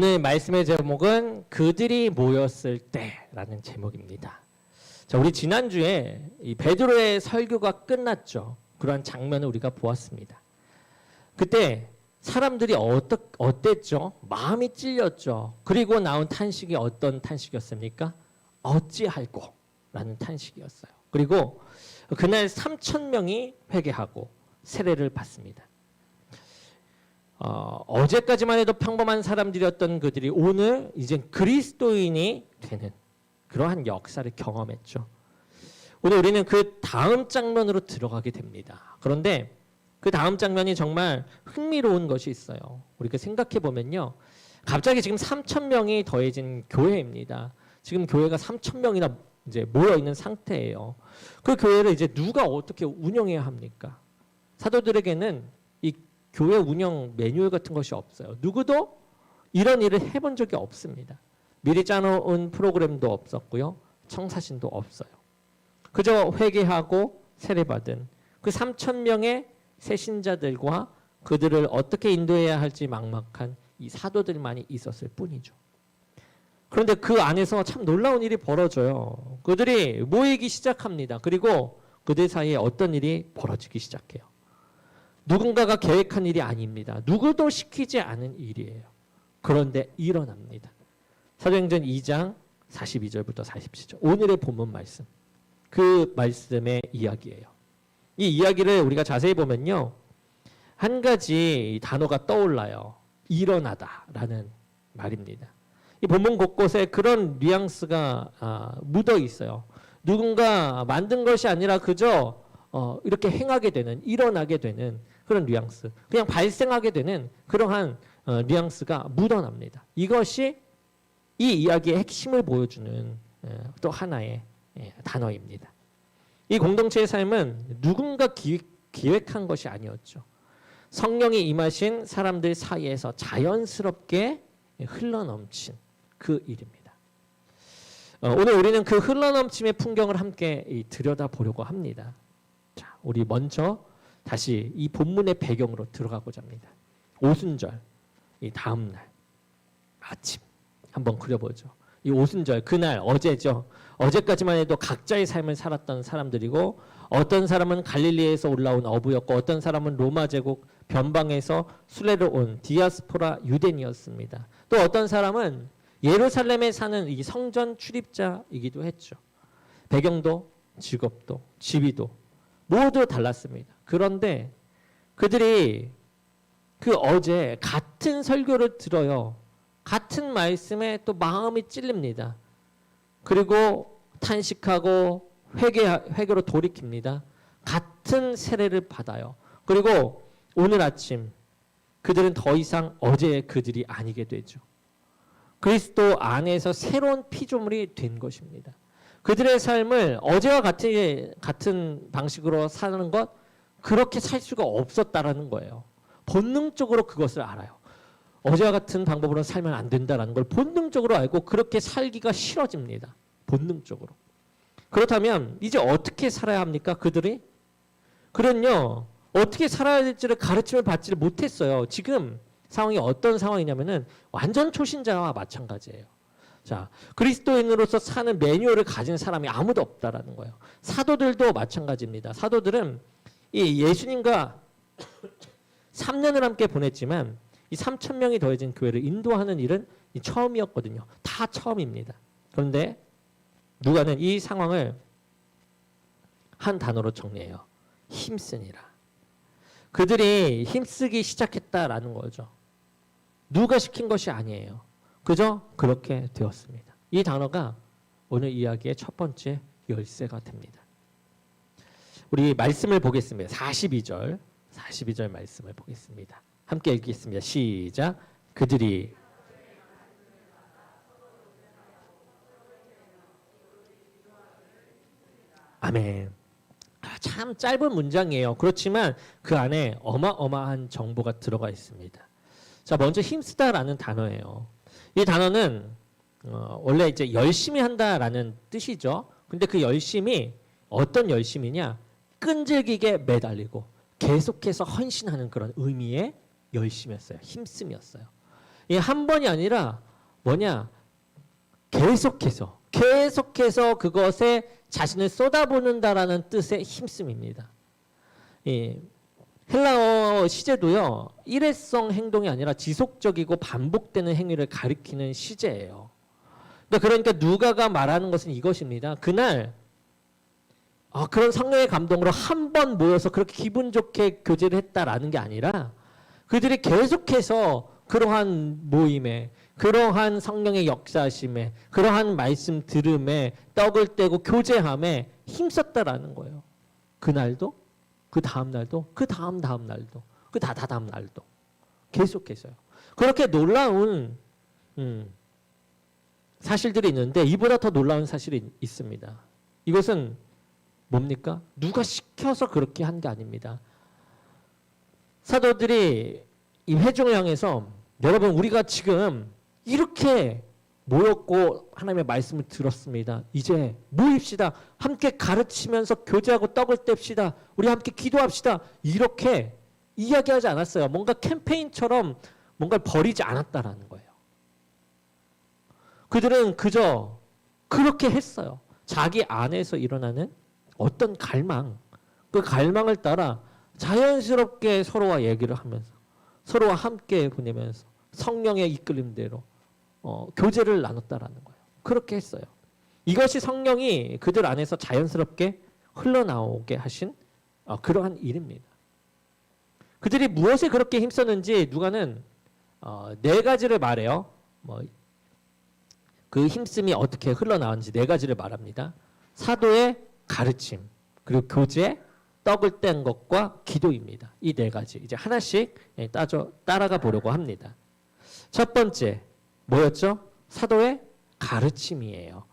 오늘 말씀의 제목은 그들이 모였을 때라는 제목입니다. 자, 우리 지난주에 이 베드로의 설교가 끝났죠. 그러한 장면을 우리가 보았습니다. 그때 사람들이 어땠죠? 마음이 찔렸죠. 그리고 나온 탄식이 어떤 탄식이었습니까? 어찌할꼬 라는 탄식이었어요. 그리고 그날 3,000명이 회개하고 세례를 받습니다. 어제까지만 해도 평범한 사람들이었던 그들이 오늘 이제 그리스도인이 되는 그러한 역사를 경험했죠. 오늘 우리는 그 다음 장면으로 들어가게 됩니다. 그런데 그 다음 장면이 정말 흥미로운 것이 있어요. 우리가 생각해 보면요. 갑자기 지금 3,000명이 더해진 교회입니다. 지금 교회가 3,000명이나 이제 모여 있는 상태예요. 그 교회를 이제 누가 어떻게 운영해야 합니까? 사도들에게는 이 교회 운영 매뉴얼 같은 것이 없어요. 누구도 이런 일을 해본 적이 없습니다. 미리 짜놓은 프로그램도 없었고요. 청사진도 없어요. 그저 회개하고 세례받은 그 3,000명의 새신자들과 그들을 어떻게 인도해야 할지 막막한 이 사도들만이 있었을 뿐이죠. 그런데 그 안에서 참 놀라운 일이 벌어져요. 그들이 모이기 시작합니다. 그리고 그들 사이에 어떤 일이 벌어지기 시작해요. 누군가가 계획한 일이 아닙니다. 누구도 시키지 않은 일이에요. 그런데 일어납니다. 사도행전 2장 42절부터 47절. 오늘의 본문 말씀. 그 말씀의 이야기예요. 이 이야기를 우리가 자세히 보면요. 한 가지 단어가 떠올라요. 일어나다라는 말입니다. 이 본문 곳곳에 그런 뉘앙스가 묻어 있어요. 누군가 만든 것이 아니라 그저 이렇게 행하게 되는, 일어나게 되는 그런 뉘앙스, 그냥 발생하게 되는 그러한 뉘앙스가 묻어납니다. 이것이 이 이야기의 핵심을 보여주는 또 하나의 단어입니다. 이 공동체의 삶은 누군가 기획한 것이 아니었죠. 성령이 임하신 사람들 사이에서 자연스럽게 흘러넘친 그 일입니다. 오늘 우리는 그 흘러넘침의 풍경을 함께 들여다보려고 합니다. 자, 우리 먼저 다시 이 본문의 배경으로 들어가고자 합니다. 오순절, 이 다음 날 아침 한번 그려보죠. 이 오순절, 그날 어제죠. 어제까지만 해도 각자의 삶을 살았던 사람들이고 어떤 사람은 갈릴리에서 올라온 어부였고 어떤 사람은 로마 제국 변방에서 순례로 온 디아스포라 유대인이었습니다. 또 어떤 사람은 예루살렘에 사는 이 성전 출입자이기도 했죠. 배경도 직업도 지위도 모두 달랐습니다. 그런데 그들이 그 어제 같은 설교를 들어요. 같은 말씀에 또 마음이 찔립니다. 그리고 탄식하고 회개로 돌이킵니다. 같은 세례를 받아요. 그리고 오늘 아침 그들은 더 이상 어제의 그들이 아니게 되죠. 그리스도 안에서 새로운 피조물이 된 것입니다. 그들의 삶을 어제와 같은 방식으로 사는 것, 그렇게 살 수가 없었다라는 거예요. 본능적으로 그것을 알아요. 어제와 같은 방법으로 살면 안 된다라는 걸 본능적으로 알고 그렇게 살기가 싫어집니다. 본능적으로. 그렇다면 이제 어떻게 살아야 합니까? 그들이? 그는요. 어떻게 살아야 될지를 가르침을 받지를 못했어요. 지금 상황이 어떤 상황이냐면은 완전 초신자와 마찬가지예요. 자, 그리스도인으로서 사는 매뉴얼을 가진 사람이 아무도 없다라는 거예요. 사도들도 마찬가지입니다. 사도들은 이 예수님과 3년을 함께 보냈지만 이 3,000명이 더해진 교회를 인도하는 일은 처음이었거든요. 다 처음입니다. 그런데 누가는 이 상황을 한 단어로 정리해요. 힘쓰니라. 그들이 힘쓰기 시작했다라는 거죠. 누가 시킨 것이 아니에요. 그저 그렇게 되었습니다. 이 단어가 오늘 이야기의 첫 번째 열쇠가 됩니다. 우리 말씀을 보겠습니다. 42절 말씀을 보겠습니다. 함께 읽겠습니다. 시작. 그들이 아멘. 참 짧은 문장이에요. 그렇지만 그 안에 어마어마한 정보가 들어가 있습니다. 자, 먼저 힘쓰다라는 단어예요. 이 단어는 원래 이제 열심히 한다라는 뜻이죠. 근데 그 열심이 어떤 열심이냐? 끈질기게 매달리고 계속해서 헌신하는 그런 의미의 열심이었어요. 힘씀이었어요. 이 한 번이 아니라 뭐냐? 계속해서 그것에 자신을 쏟아붓는다라는 뜻의 힘씀입니다. 이 헬라어 시제도요, 일회성 행동이 아니라 지속적이고 반복되는 행위를 가리키는 시제예요. 그러니까 누가가 말하는 것은 이것입니다. 그날 그런 성령의 감동으로 한 번 모여서 그렇게 기분 좋게 교제를 했다라는 게 아니라 그들이 계속해서 그러한 모임에, 그러한 성령의 역사심에, 그러한 말씀 들음에, 떡을 떼고 교제함에 힘썼다라는 거예요. 그날도, 그 다음 날도, 그 다음 날도, 그 다다다음 날도 계속해서요. 그렇게 놀라운 사실들이 있는데 이보다 더 놀라운 사실이 있습니다. 이것은 뭡니까? 누가 시켜서 그렇게 한 게 아닙니다. 사도들이 이 회중을 향해서 여러분 우리가 지금 이렇게 모였고 하나님의 말씀을 들었습니다. 이제 모입시다. 함께 가르치면서 교제하고 떡을 뗍시다. 우리 함께 기도합시다. 이렇게 이야기하지 않았어요. 뭔가 캠페인처럼 뭔가를 벌이지 않았다라는 거예요. 그들은 그저 그렇게 했어요. 자기 안에서 일어나는 어떤 갈망, 그 갈망을 따라 자연스럽게 서로와 얘기를 하면서 서로와 함께 보내면서 성령의 이끌림대로 교제를 나눴다라는 거예요. 그렇게 했어요. 이것이 성령이 그들 안에서 자연스럽게 흘러나오게 하신 그러한 일입니다. 그들이 무엇에 그렇게 힘썼는지 누가는 네 가지를 말해요. 그 힘씀이 어떻게 흘러나왔는지 네 가지를 말합니다. 사도의 가르침, 그리고 교제, 떡을 뗀 것과 기도입니다. 이 네 가지 이제 하나씩 따라가 보려고 합니다. 첫 번째 뭐였죠? 사도의 가르침이에요.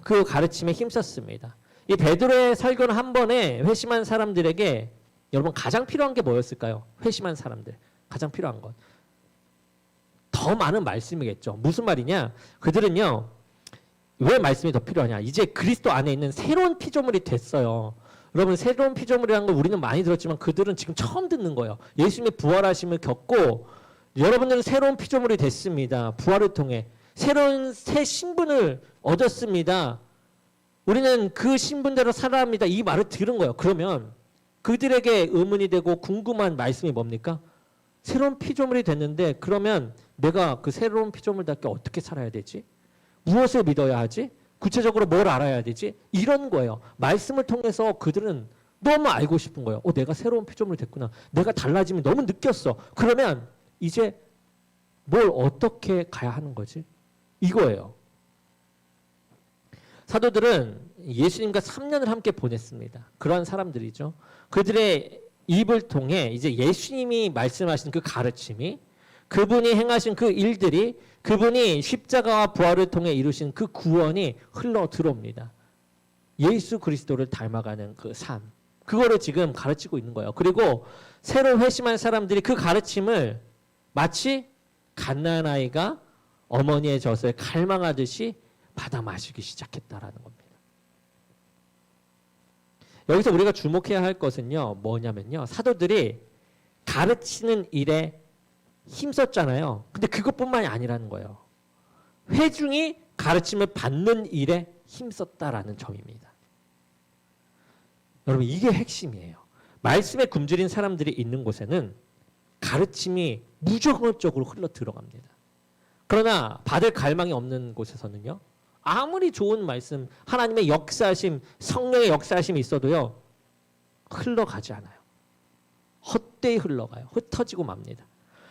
그 가르침에 힘썼습니다. 이 베드로의 설교는 한 번에 회심한 사람들에게 여러분 가장 필요한 게 뭐였을까요? 회심한 사람들 가장 필요한 것. 더 많은 말씀이겠죠. 무슨 말이냐? 그들은요. 왜 말씀이 더 필요하냐? 이제 그리스도 안에 있는 새로운 피조물이 됐어요. 여러분 새로운 피조물이라는 걸 우리는 많이 들었지만 그들은 지금 처음 듣는 거예요. 예수님의 부활하심을 겪고 여러분들은 새로운 피조물이 됐습니다. 부활을 통해 새로운 새 신분을 얻었습니다. 우리는 그 신분대로 살아야 합니다. 이 말을 들은 거예요. 그러면 그들에게 의문이 되고 궁금한 말씀이 뭡니까? 새로운 피조물이 됐는데 그러면 내가 그 새로운 피조물답게 어떻게 살아야 되지? 무엇을 믿어야 하지? 구체적으로 뭘 알아야 되지? 이런 거예요. 말씀을 통해서 그들은 너무 알고 싶은 거예요. 내가 새로운 피조물이 됐구나. 내가 달라짐을 너무 느꼈어. 그러면 이제 뭘 어떻게 가야 하는 거지? 이거예요. 사도들은 예수님과 3년을 함께 보냈습니다. 그런 사람들이죠. 그들의 입을 통해 이제 예수님이 말씀하신 그 가르침이 그분이 행하신 그 일들이 그분이 십자가와 부활을 통해 이루신 그 구원이 흘러 들어옵니다. 예수 그리스도를 닮아가는 그 삶. 그거를 지금 가르치고 있는 거예요. 그리고 새로 회심한 사람들이 그 가르침을 마치 갓난아이가 어머니의 젖을 갈망하듯이 받아 마시기 시작했다라는 겁니다. 여기서 우리가 주목해야 할 것은요. 뭐냐면요. 사도들이 가르치는 일에 힘썼잖아요. 근데 그것뿐만이 아니라는 거예요. 회중이 가르침을 받는 일에 힘썼다라는 점입니다. 여러분 이게 핵심이에요. 말씀에 굶주린 사람들이 있는 곳에는 가르침이 무조건적으로 흘러 들어갑니다. 그러나 받을 갈망이 없는 곳에서는요. 아무리 좋은 말씀, 하나님의 역사하심, 성령의 역사하심이 있어도요. 흘러가지 않아요. 헛되이 흘러가요. 흩어지고 맙니다.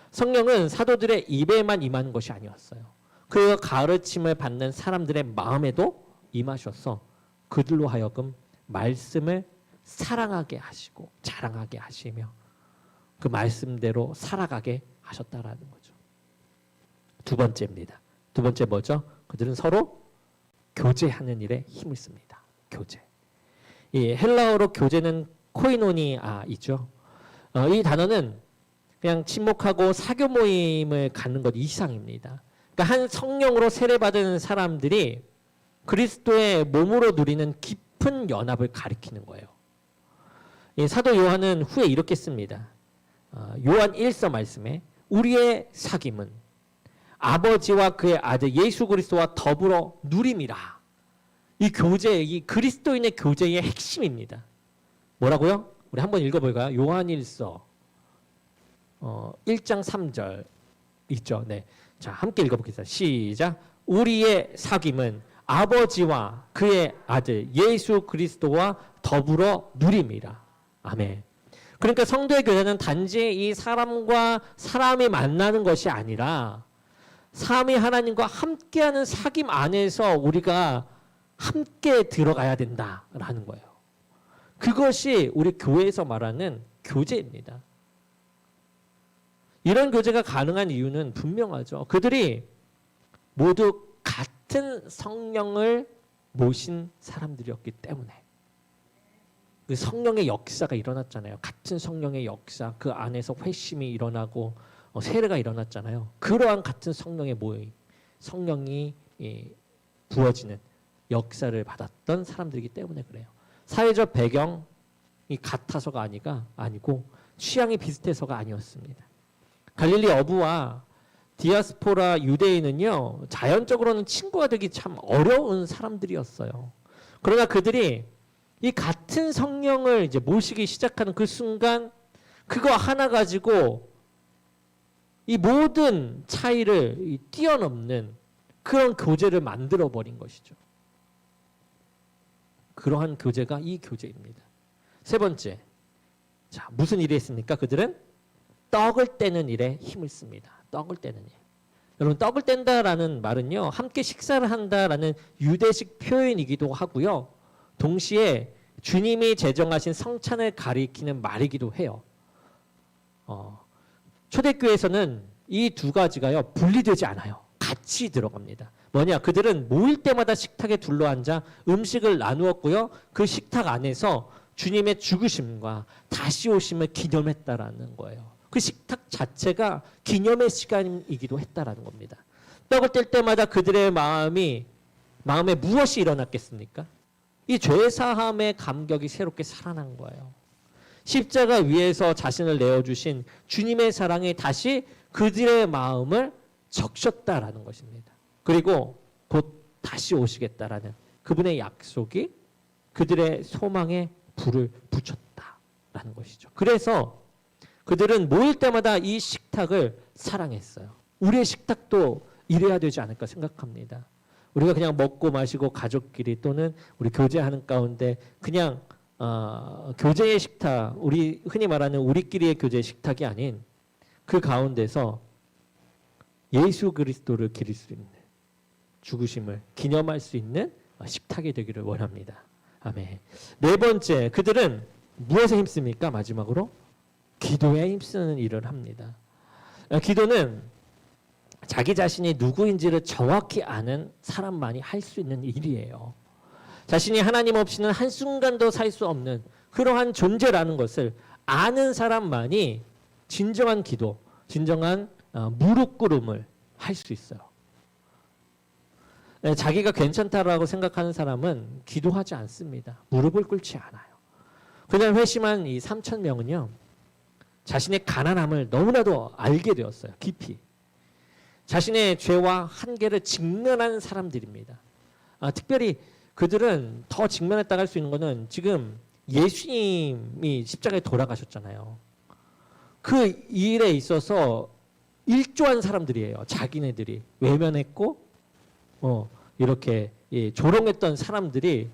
성령은 사도들의 입에만 임하는 것이 아니었어요. 그 가르침을 받는 사람들의 마음에도 임하셔서 그들로 하여금 말씀을 사랑하게 하시고 자랑하게 하시며 그 말씀대로 살아가게 하셨다라는 거죠. 두 번째입니다. 두 번째 뭐죠? 그들은 서로 교제하는 일에 힘을 씁니다. 교제. 이 헬라어로 교제는 코이노니아이죠. 이 단어는 그냥 친목하고 사교 모임을 갖는 것 이상입니다. 그러니까 한 성령으로 세례받은 사람들이 그리스도의 몸으로 누리는 깊은 연합을 가리키는 거예요. 이 사도 요한은 후에 이렇게 씁니다. 요한 1서 말씀에 우리의 사귐은 아버지와 그의 아들 예수 그리스도와 더불어 누림이라. 이 교제, 이 그리스도인의 교제의 핵심입니다. 뭐라고요? 우리 한번 읽어볼까요? 요한일서 1장 3절 있죠. 네, 자 함께 읽어보겠습니다. 시작. 우리의 사귐은 아버지와 그의 아들 예수 그리스도와 더불어 누림이라. 아멘. 그러니까 성도의 교제는 단지 이 사람과 사람이 만나는 것이 아니라 삼위 하나님과 함께하는 사귐 안에서 우리가 함께 들어가야 된다라는 거예요. 그것이 우리 교회에서 말하는 교제입니다. 이런 교제가 가능한 이유는 분명하죠. 그들이 모두 같은 성령을 모신 사람들이었기 때문에. 그 성령의 역사가 일어났잖아요. 같은 성령의 역사, 그 안에서 회심이 일어나고 세례가 일어났잖아요. 그러한 같은 성령의 모임, 성령이 부어지는 역사를 받았던 사람들이기 때문에 그래요. 사회적 배경이 같아서가 아니고 취향이 비슷해서가 아니었습니다. 갈릴리 어부와 디아스포라 유대인은요, 자연적으로는 친구가 되기 참 어려운 사람들이었어요. 그러나 그들이 이 같은 성령을 이제 모시기 시작하는 그 순간, 그거 하나 가지고 이 모든 차이를 뛰어넘는 그런 교제를 만들어 버린 것이죠. 그러한 교제가 이 교제입니다. 세 번째, 자 무슨 일이 있습니까? 그들은 떡을 떼는 일에 힘을 씁니다. 떡을 떼는 일. 여러분, 떡을 뗀다라는 말은요, 함께 식사를 한다라는 유대식 표현이기도 하고요, 동시에 주님이 제정하신 성찬을 가리키는 말이기도 해요. 초대교회에서는 이 두 가지가요 분리되지 않아요. 같이 들어갑니다. 뭐냐? 그들은 모일 때마다 식탁에 둘러앉아 음식을 나누었고요, 그 식탁 안에서 주님의 죽으심과 다시 오심을 기념했다라는 거예요. 그 식탁 자체가 기념의 시간이기도 했다라는 겁니다. 떡을 뗄 때마다 그들의 마음에 무엇이 일어났겠습니까? 이 죄사함의 감격이 새롭게 살아난 거예요. 십자가 위에서 자신을 내어주신 주님의 사랑이 다시 그들의 마음을 적셨다라는 것입니다. 그리고 곧 다시 오시겠다라는 그분의 약속이 그들의 소망에 불을 붙였다라는 것이죠. 그래서 그들은 모일 때마다 이 식탁을 사랑했어요. 우리의 식탁도 이래야 되지 않을까 생각합니다. 우리가 그냥 먹고 마시고 가족끼리 또는 우리 교제하는 가운데 그냥 교제의 식탁, 우리 흔히 말하는 우리끼리의 교제의 식탁이 아닌 그 가운데서 예수 그리스도를 기릴 수 있는, 죽으심을 기념할 수 있는 식탁이 되기를 원합니다. 아멘. 네 번째, 그들은 무엇에 힘씁니까? 마지막으로 기도에 힘쓰는 일을 합니다. 기도는 자기 자신이 누구인지를 정확히 아는 사람만이 할 수 있는 일이에요. 자신이 하나님 없이는 한순간도 살 수 없는 그러한 존재라는 것을 아는 사람만이 진정한 기도, 진정한 무릎 꿇음을 할 수 있어요. 자기가 괜찮다라고 생각하는 사람은 기도하지 않습니다. 무릎을 꿇지 않아요. 그날 회심한 이 3,000명은요, 자신의 가난함을 너무나도 알게 되었어요. 깊이. 자신의 죄와 한계를 직면한 사람들입니다. 특별히 그들은 더 직면했다고 할 수 있는 것은 지금 예수님이 십자가에 돌아가셨잖아요. 그 일에 있어서 일조한 사람들이에요. 자기네들이 외면했고 이렇게 조롱했던 사람들이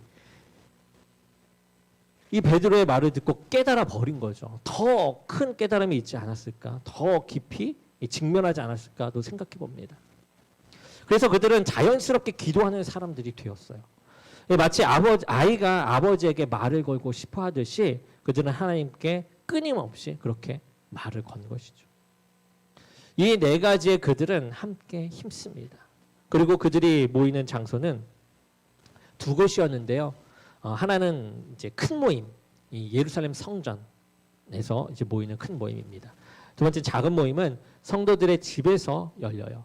이 베드로의 말을 듣고 깨달아 버린 거죠. 더 큰 깨달음이 있지 않았을까? 더 깊이 직면하지 않았을까도 생각해 봅니다. 그래서 그들은 자연스럽게 기도하는 사람들이 되었어요. 마치 아이가 아버지에게 말을 걸고 싶어 하듯이 그들은 하나님께 끊임없이 그렇게 말을 건 것이죠. 이 네 가지의 그들은 함께 힘씁니다. 그리고 그들이 모이는 장소는 두 곳이었는데요. 하나는 이제 큰 모임, 이 예루살렘 성전에서 이제 모이는 큰 모임입니다. 두 번째 작은 모임은 성도들의 집에서 열려요.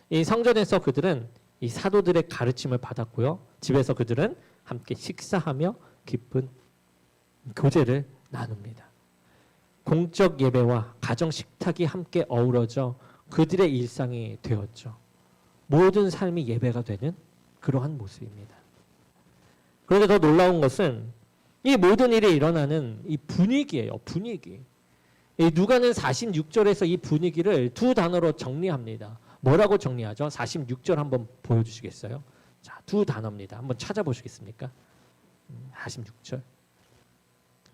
이 성전에서 그들은 이 사도들의 가르침을 받았고요. 집에서 그들은 함께 식사하며 깊은 교제를 나눕니다. 공적 예배와 가정 식탁이 함께 어우러져 그들의 일상이 되었죠. 모든 삶이 예배가 되는 그러한 모습입니다. 그런데 더 놀라운 것은 이 모든 일이 일어나는 이 분위기예요. 분위기. 이 누가는 46절에서 이 분위기를 두 단어로 정리합니다. 뭐라고 정리하죠? 46절 한번 보여주시겠어요? 자, 두 단어입니다. 한번 찾아보시겠습니까? 46절.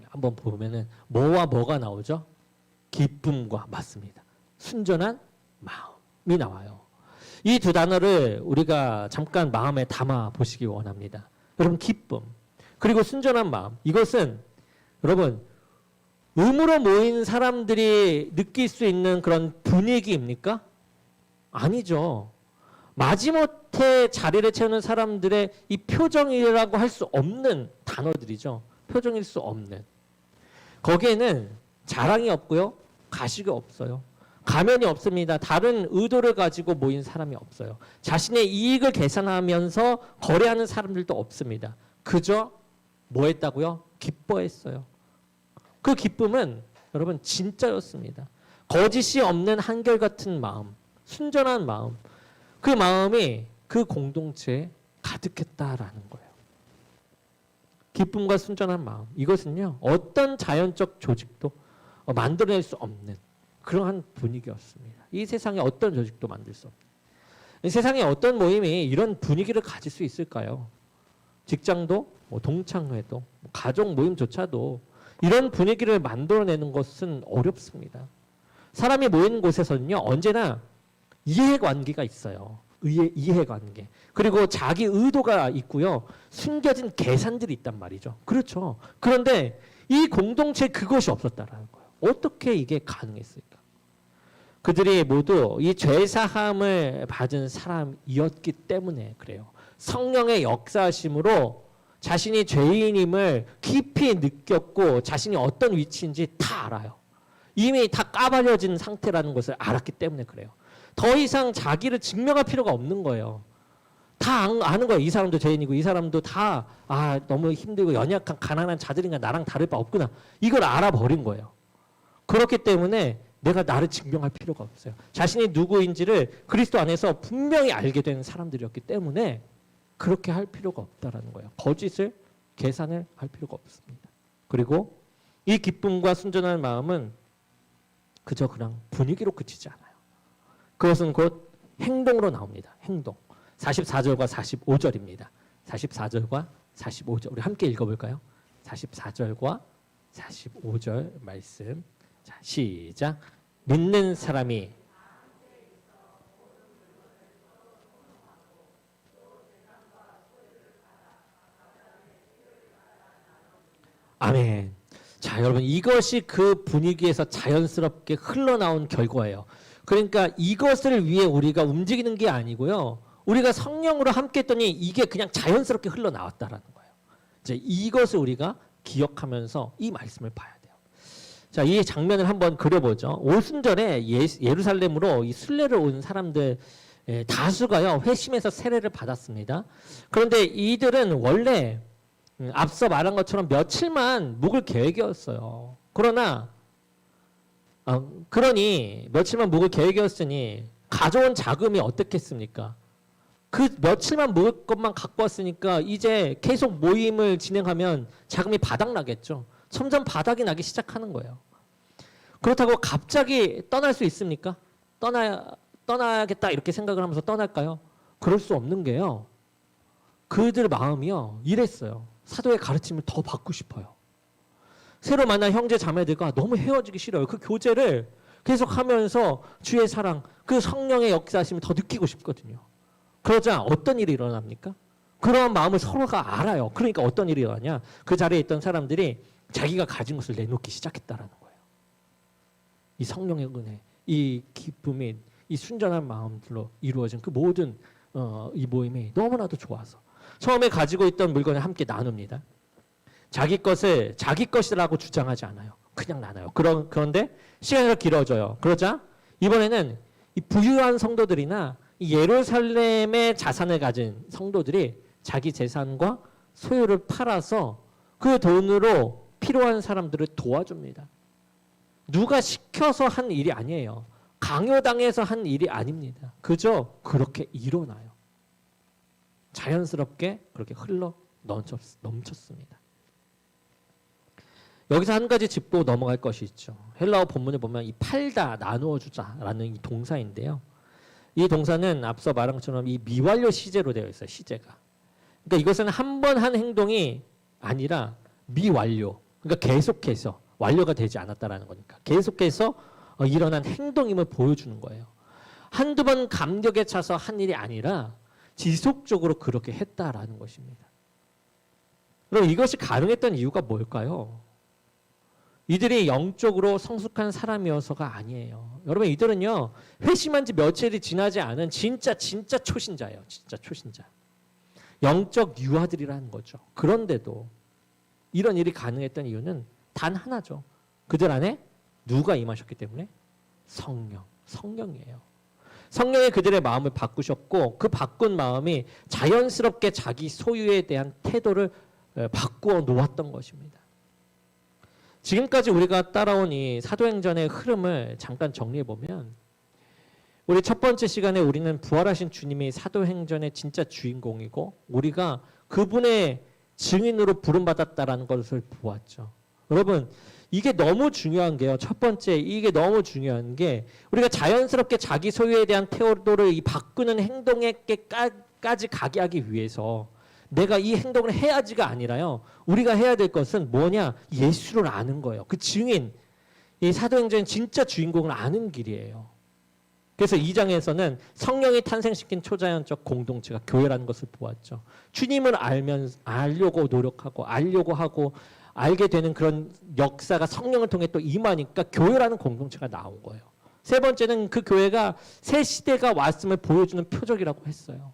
한번 보면은 뭐와 뭐가 나오죠? 기쁨과 맞습니다. 순전한 마음이 나와요. 이 두 단어를 우리가 잠깐 마음에 담아 보시기 원합니다. 여러분, 기쁨 그리고 순전한 마음, 이것은 여러분 음으로 모인 사람들이 느낄 수 있는 그런 분위기입니까? 아니죠. 마지못해 자리를 채우는 사람들의 이 표정이라고 할 수 없는 단어들이죠. 표정일 수 없는. 거기에는 자랑이 없고요, 가식이 없어요. 가면이 없습니다. 다른 의도를 가지고 모인 사람이 없어요. 자신의 이익을 계산하면서 거래하는 사람들도 없습니다. 그저 뭐 했다고요? 기뻐했어요. 그 기쁨은 여러분 진짜였습니다. 거짓이 없는 한결같은 마음, 순전한 마음, 그 마음이 그 공동체에 가득했다라는 거예요. 기쁨과 순전한 마음, 이것은요 어떤 자연적 조직도 만들어낼 수 없는 그러한 분위기였습니다. 이 세상에 어떤 조직도 만들 수 없는. 이 세상에 어떤 모임이 이런 분위기를 가질 수 있을까요? 직장도, 동창회도, 가족 모임조차도 이런 분위기를 만들어내는 것은 어렵습니다. 사람이 모이는 곳에서는요 언제나 이해관계가 있어요. 이해관계. 그리고 자기 의도가 있고요. 숨겨진 계산들이 있단 말이죠. 그렇죠. 그런데 이 공동체에 그것이 없었다라는 거예요. 어떻게 이게 가능했을까? 그들이 모두 이 죄사함을 받은 사람이었기 때문에 그래요. 성령의 역사하심으로 자신이 죄인임을 깊이 느꼈고 자신이 어떤 위치인지 다 알아요. 이미 다 까발려진 상태라는 것을 알았기 때문에 그래요. 더 이상 자기를 증명할 필요가 없는 거예요. 다 아는 거예요. 이 사람도 죄인이고 이 사람도 다 너무 힘들고 연약한 가난한 자들인가 나랑 다를 바 없구나. 이걸 알아버린 거예요. 그렇기 때문에 내가 나를 증명할 필요가 없어요. 자신이 누구인지를 그리스도 안에서 분명히 알게 된 사람들이었기 때문에 그렇게 할 필요가 없다라는 거예요. 거짓을 계산을 할 필요가 없습니다. 그리고 이 기쁨과 순전한 마음은 그저 그냥 분위기로 그치지 않아요. 그것은 곧 행동으로 나옵니다. 행동. 44절과 45절입니다. 44절과 45절. 우리 함께 읽어볼까요? 44절과 45절 말씀. 자, 시작. 믿는 사람이 아멘. 자, 여러분 이것이 그 분위기에서 자연스럽게 흘러나온 결과예요. 그러니까 이것을 위해 우리가 움직이는 게 아니고요. 우리가 성령으로 함께 했더니 이게 그냥 자연스럽게 흘러나왔다라는 거예요. 이제 이것을 우리가 기억하면서 이 말씀을 봐야 돼요. 자, 이 장면을 한번 그려보죠. 오순절에 예루살렘으로 이 순례를 온 사람들 다수가요 회심해서 세례를 받았습니다. 그런데 이들은 원래 앞서 말한 것처럼 며칠만 묵을 계획이었어요. 그러니 며칠만 묵을 계획이었으니 가져온 자금이 어떻겠습니까? 그 며칠만 묵을 것만 갖고 왔으니까 이제 계속 모임을 진행하면 자금이 바닥나겠죠. 점점 바닥이 나기 시작하는 거예요. 그렇다고 갑자기 떠날 수 있습니까? 떠나야겠다 이렇게 생각을 하면서 떠날까요? 그럴 수 없는 게요. 그들 마음이요 이랬어요. 사도의 가르침을 더 받고 싶어요. 새로 만난 형제 자매들과 너무 헤어지기 싫어요. 그 교제를 계속하면서 주의 사랑, 그 성령의 역사하심을 더 느끼고 싶거든요. 그러자 어떤 일이 일어납니까? 그러한 마음을 서로가 알아요. 그러니까 어떤 일이 일어나냐? 그 자리에 있던 사람들이 자기가 가진 것을 내놓기 시작했다라는 거예요. 이 성령의 은혜, 이 기쁨이 이 순전한 마음들로 이루어진 그 모든 이 모임이 너무나도 좋아서 처음에 가지고 있던 물건을 함께 나눕니다. 자기 것을 자기 것이라고 주장하지 않아요. 그냥 나눠요. 그런데 시간이 길어져요. 그러자 이번에는 이 부유한 성도들이나 이 예루살렘의 자산을 가진 성도들이 자기 재산과 소유를 팔아서 그 돈으로 필요한 사람들을 도와줍니다. 누가 시켜서 한 일이 아니에요. 강요당해서 한 일이 아닙니다. 그저 그렇게 일어나요. 자연스럽게 그렇게 흘러 넘쳤습니다. 여기서 한 가지 짚고 넘어갈 것이 있죠. 헬라어 본문에 보면 이 팔다, 나누어 주다라는 이 동사인데요. 이 동사는 앞서 말한 것처럼 이 미완료 시제로 되어 있어요. 시제가. 그러니까 이것은 한 번 한 행동이 아니라 미완료. 그러니까 계속해서 완료가 되지 않았다라는 거니까. 계속해서 일어난 행동임을 보여주는 거예요. 한두 번 감격에 차서 한 일이 아니라 지속적으로 그렇게 했다라는 것입니다. 그럼 이것이 가능했던 이유가 뭘까요? 이들이 영적으로 성숙한 사람이어서가 아니에요. 여러분, 이들은요, 회심한 지 며칠이 지나지 않은 진짜 초신자예요. 진짜 초신자. 영적 유아들이라는 거죠. 그런데도 이런 일이 가능했던 이유는 단 하나죠. 그들 안에 누가 임하셨기 때문에? 성령이에요. 성령이 그들의 마음을 바꾸셨고 그 바꾼 마음이 자연스럽게 자기 소유에 대한 태도를 바꾸어 놓았던 것입니다. 지금까지 우리가 따라온 이 사도행전의 흐름을 잠깐 정리해 보면, 우리 첫 번째 시간에 우리는 부활하신 주님이 사도행전의 진짜 주인공이고 우리가 그분의 증인으로 부름받았다라는 것을 보았죠. 여러분, 이게 너무 중요한 게요. 첫 번째, 이게 너무 중요한 게 우리가 자연스럽게 자기 소유에 대한 태도를 이 바꾸는 행동에까지 가게 하기 위해서 내가 이 행동을 해야지가 아니라요. 우리가 해야 될 것은 뭐냐? 예수를 아는 거예요. 그 증인, 이 사도행전의 진짜 주인공을 아는 길이에요. 그래서 2장에서는 성령이 탄생시킨 초자연적 공동체가 교회라는 것을 보았죠. 주님을 알려고 노력하고 알려고 하고 알게 되는 그런 역사가 성령을 통해 또 임하니까 교회라는 공동체가 나온 거예요. 세 번째는 그 교회가 새 시대가 왔음을 보여주는 표적이라고 했어요.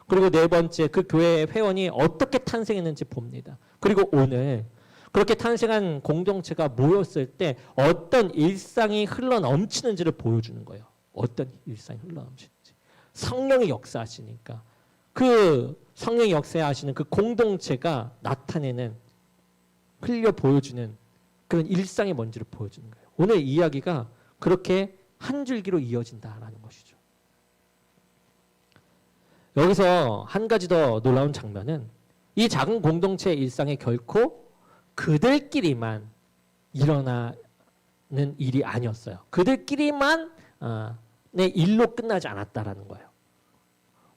그리고 네 번째, 그 교회의 회원이 어떻게 탄생했는지 봅니다. 그리고 오늘 그렇게 탄생한 공동체가 모였을 때 어떤 일상이 흘러넘치는지를 보여주는 거예요. 어떤 일상이 흘러넘치는지. 성령이 역사하시니까 그 성령이 역사하시는 그 공동체가 나타내는, 흘려 보여주는 그런 일상이 뭔지를 보여주는 거예요. 오늘 이야기가 그렇게 한 줄기로 이어진다라는 것이죠. 여기서 한 가지 더 놀라운 장면은 이 작은 공동체의 일상에 결코 그들끼리만 일어나는 일이 아니었어요. 그들끼리만 내 일로 끝나지 않았다라는 거예요.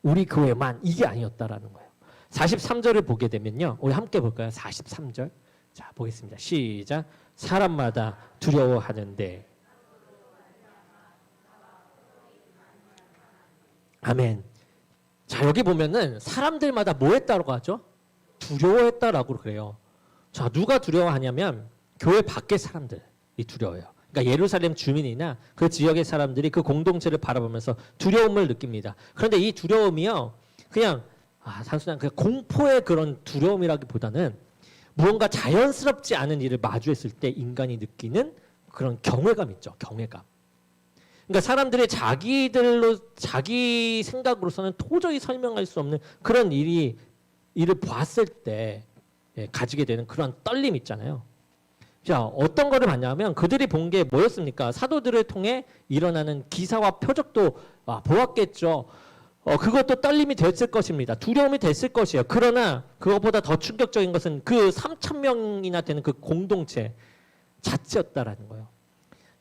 우리 교회만 이게 아니었다라는 거예요. 43절을 보게 되면요. 우리 함께 볼까요? 43절. 자, 보겠습니다. 시작. 사람마다 두려워하는데. 아멘. 자, 여기 보면은 사람들마다 뭐 했다고 하죠? 두려워했다라고 그래요. 자, 누가 두려워하냐면 교회 밖의 사람들이 두려워해요. 그러니까 예루살렘 주민이나 그 지역의 사람들이 그 공동체를 바라보면서 두려움을 느낍니다. 그런데 이 두려움이요, 그냥 단순한 그냥 공포의 그런 두려움이라기보다는 무언가 자연스럽지 않은 일을 마주했을 때 인간이 느끼는 그런 경외감 있죠. 경외감. 그러니까 사람들이 자기 생각으로서는 도저히 설명할 수 없는 그런 일을 봤을 때 가지게 되는 그런 떨림 있잖아요. 자, 어떤 거를 봤냐면 그들이 본 게 뭐였습니까? 사도들을 통해 일어나는 기사와 표적도 보았겠죠. 그것도 떨림이 됐을 것입니다. 두려움이 됐을 것이에요. 그러나 그것보다 더 충격적인 것은 그 3,000명이나 되는 그 공동체 자체였다라는 거예요.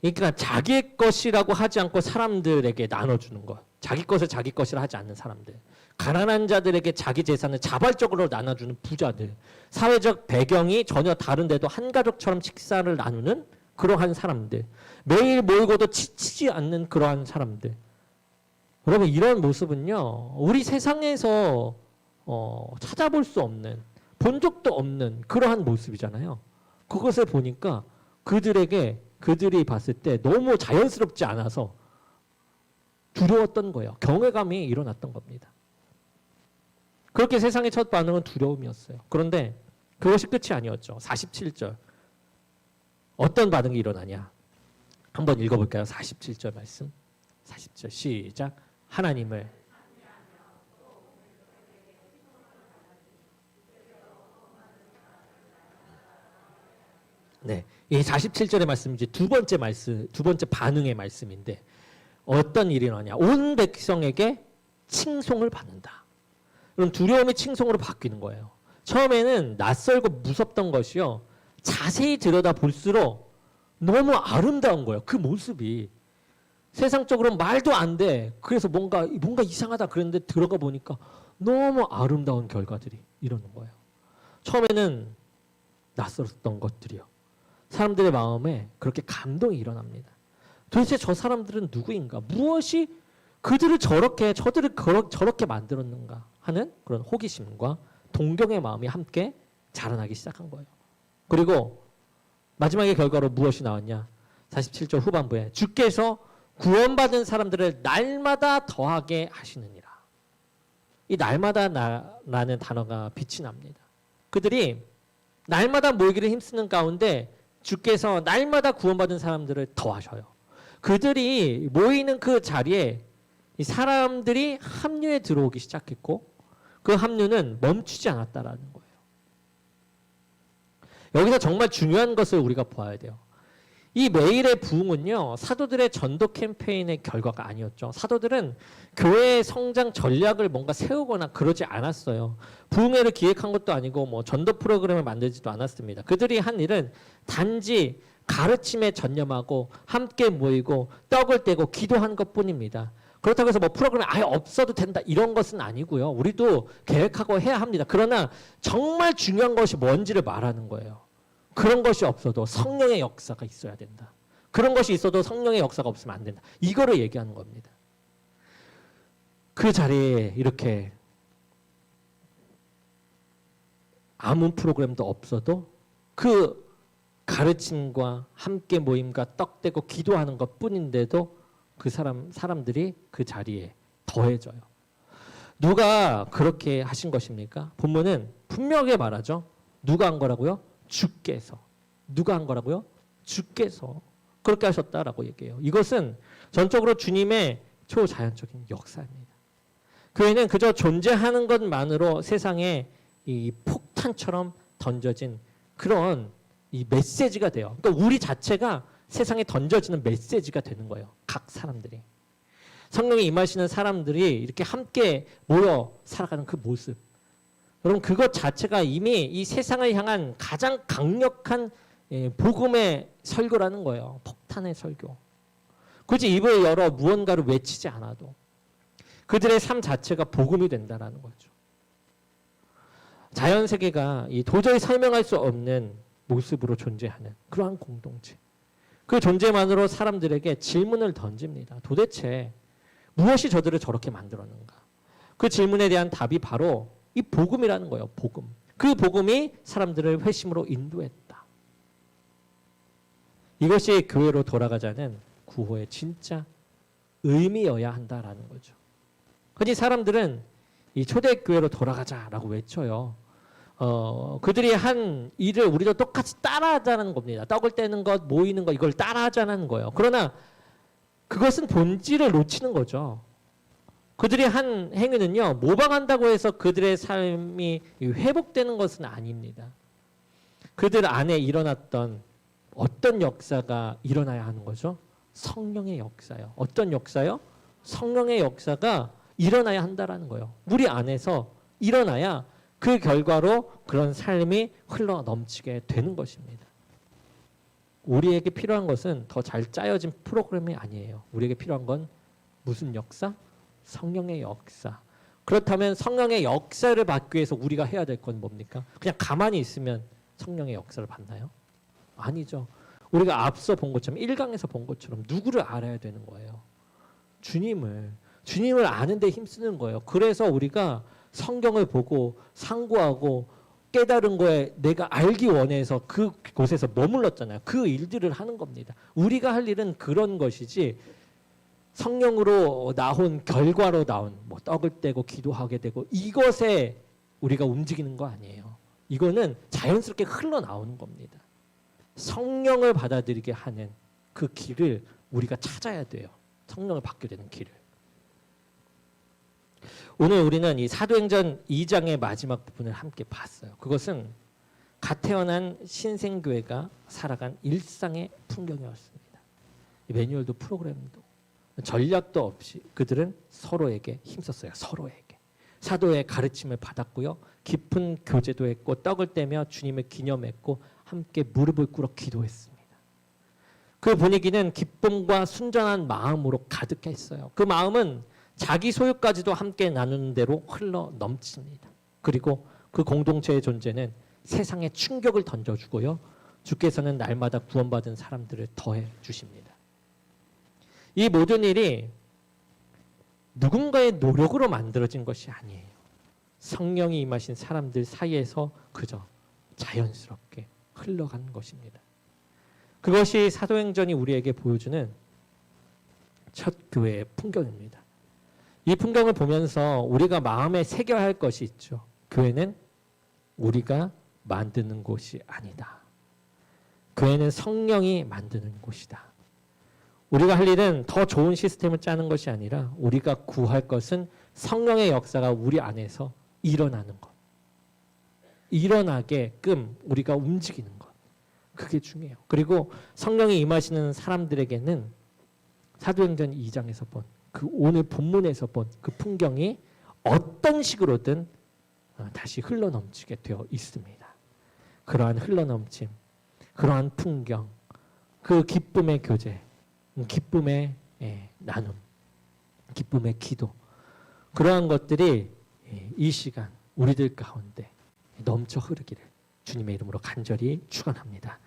그러니까 자기 것이라고 하지 않고 사람들에게 나눠주는 것. 자기 것을 자기 것이라 하지 않는 사람들. 가난한 자들에게 자기 재산을 자발적으로 나눠주는 부자들. 사회적 배경이 전혀 다른데도 한 가족처럼 식사를 나누는 그러한 사람들. 매일 모이고도 지치지 않는 그러한 사람들. 여러분, 이런 모습은요, 우리 세상에서 찾아볼 수 없는, 본 적도 없는 그러한 모습이잖아요. 그것을 보니까 그들이 봤을 때 너무 자연스럽지 않아서 두려웠던 거예요. 경외감이 일어났던 겁니다. 그렇게 세상의 첫 반응은 두려움이었어요. 그런데 그것이 끝이 아니었죠. 47절. 어떤 반응이 일어나냐? 한번 읽어볼까요? 47절 말씀. 40절 시작. 하나님을 네, 이 47절의 말씀 이제 두 번째 반응의 말씀인데, 어떤 일이 일어나냐? 온 백성에게 칭송을 받는다. 그럼 두려움이 칭송으로 바뀌는 거예요. 처음에는 낯설고 무섭던 것이요. 자세히 들여다 볼수록 너무 아름다운 거예요. 그 모습이. 세상적으로 말도 안 돼. 그래서 뭔가 이상하다 그랬는데 들어가 보니까 너무 아름다운 결과들이 이러는 거예요. 처음에는 낯설었던 것들이요. 사람들의 마음에 그렇게 감동이 일어납니다. 도대체 저 사람들은 누구인가? 무엇이 저들을 저렇게 만들었는가 하는 그런 호기심과 동경의 마음이 함께 자라나기 시작한 거예요. 그리고 마지막의 결과로 무엇이 나왔냐? 47절 후반부에 주께서 구원받은 사람들을 날마다 더하게 하시느니라. 이 날마다 라는 단어가 빛이 납니다. 그들이 날마다 모이기를 힘쓰는 가운데 주께서 날마다 구원받은 사람들을 더하셔요. 그들이 모이는 그 자리에 이 사람들이 합류에 들어오기 시작했고 그 합류는 멈추지 않았다라는 거예요. 여기서 정말 중요한 것을 우리가 보아야 돼요. 이 매일의 부흥은요, 사도들의 전도 캠페인의 결과가 아니었죠. 사도들은 교회의 성장 전략을 뭔가 세우거나 그러지 않았어요. 부흥회를 기획한 것도 아니고 뭐 전도 프로그램을 만들지도 않았습니다. 그들이 한 일은 단지 가르침에 전념하고 함께 모이고 떡을 떼고 기도한 것뿐입니다. 그렇다고 해서 뭐 프로그램이 아예 없어도 된다 이런 것은 아니고요. 우리도 계획하고 해야 합니다. 그러나 정말 중요한 것이 뭔지를 말하는 거예요. 그런 것이 없어도 성령의 역사가 있어야 된다. 그런 것이 있어도 성령의 역사가 없으면 안 된다. 이거를 얘기하는 겁니다. 그 자리에 이렇게 아무 프로그램도 없어도 그 가르침과 함께 모임과 떡대고 기도하는 것뿐인데도 그 사람들이 그 자리에 더해져요. 누가 그렇게 하신 것입니까? 본문은 분명하게 말하죠. 누가 한 거라고요? 주께서. 누가 한 거라고요? 주께서 그렇게 하셨다라고 얘기해요. 이것은 전적으로 주님의 초자연적인 역사입니다. 교회는 그저 존재하는 것만으로 세상에 이 폭탄처럼 던져진 그런 이 메시지가 돼요. 그러니까 우리 자체가 세상에 던져지는 메시지가 되는 거예요. 각 사람들이. 성령이 임하시는 사람들이 이렇게 함께 모여 살아가는 그 모습. 여러분 그것 자체가 이미 이 세상을 향한 가장 강력한 복음의 설교라는 거예요. 폭탄의 설교. 굳이 입을 열어 무언가를 외치지 않아도 그들의 삶 자체가 복음이 된다는 거죠. 자연세계가 도저히 설명할 수 없는 모습으로 존재하는 그러한 공동체. 그 존재만으로 사람들에게 질문을 던집니다. 도대체 무엇이 저들을 저렇게 만들었는가? 그 질문에 대한 답이 바로 이 복음이라는 거예요. 복음. 그 복음이 사람들을 회심으로 인도했다. 이것이 교회로 돌아가자는 구호의 진짜 의미여야 한다라는 거죠. 흔히 사람들은 이 초대교회로 돌아가자라고 외쳐요. 그들이 한 일을 우리도 똑같이 따라하자는 겁니다. 떡을 떼는 것, 모이는 것 이걸 따라하자는 거예요. 그러나 그것은 본질을 놓치는 거죠. 그들이 한 행위는요. 모방한다고 해서 그들의 삶이 회복되는 것은 아닙니다. 그들 안에 일어났던 어떤 역사가 일어나야 하는 거죠? 성령의 역사요. 어떤 역사요? 성령의 역사가 일어나야 한다라는 거예요. 우리 안에서 일어나야 그 결과로 그런 삶이 흘러 넘치게 되는 것입니다. 우리에게 필요한 것은 더 잘 짜여진 프로그램이 아니에요. 우리에게 필요한 건 무슨 역사? 성령의 역사. 그렇다면 성령의 역사를 받기 위해서 우리가 해야 될 건 뭡니까? 그냥 가만히 있으면 성령의 역사를 받나요? 아니죠. 우리가 앞서 본 것처럼 1강에서 본 것처럼 누구를 알아야 되는 거예요? 주님을 아는 데 힘쓰는 거예요. 그래서 우리가 성경을 보고 상고하고 깨달은 거에 내가 알기 원해서 그곳에서 머물렀잖아요. 그 일들을 하는 겁니다. 우리가 할 일은 그런 것이지 성령으로 나온 결과로 나온 뭐 떡을 떼고 기도하게 되고 이것에 우리가 움직이는 거 아니에요. 이거는 자연스럽게 흘러나오는 겁니다. 성령을 받아들이게 하는 그 길을 우리가 찾아야 돼요. 성령을 받게 되는 길을. 오늘 우리는 이 사도행전 2장의 마지막 부분을 함께 봤어요. 그것은 갓 태어난 신생교회가 살아간 일상의 풍경이었습니다. 이 매뉴얼도 프로그램도 전략도 없이 그들은 서로에게 힘썼어요. 서로에게. 사도의 가르침을 받았고요. 깊은 교제도 했고 떡을 떼며 주님을 기념했고 함께 무릎을 꿇어 기도했습니다. 그 분위기는 기쁨과 순전한 마음으로 가득했어요. 그 마음은 자기 소유까지도 함께 나누는 대로 흘러 넘칩니다. 그리고 그 공동체의 존재는 세상에 충격을 던져주고요. 주께서는 날마다 구원받은 사람들을 더해 주십니다. 이 모든 일이 누군가의 노력으로 만들어진 것이 아니에요. 성령이 임하신 사람들 사이에서 그저 자연스럽게 흘러간 것입니다. 그것이 사도행전이 우리에게 보여주는 첫 교회의 풍경입니다. 이 풍경을 보면서 우리가 마음에 새겨야 할 것이 있죠. 교회는 우리가 만드는 곳이 아니다. 교회는 성령이 만드는 곳이다. 우리가 할 일은 더 좋은 시스템을 짜는 것이 아니라 우리가 구할 것은 성령의 역사가 우리 안에서 일어나는 것. 일어나게끔 우리가 움직이는 것. 그게 중요해요. 그리고 성령이 임하시는 사람들에게는 사도행전 2장에서 본 그 오늘 본문에서 본 그 풍경이 어떤 식으로든 다시 흘러넘치게 되어 있습니다. 그러한 흘러넘침, 그러한 풍경, 그 기쁨의 교제, 기쁨의 나눔, 기쁨의 기도, 그러한 것들이 이 시간 우리들 가운데 넘쳐 흐르기를 주님의 이름으로 간절히 축원합니다.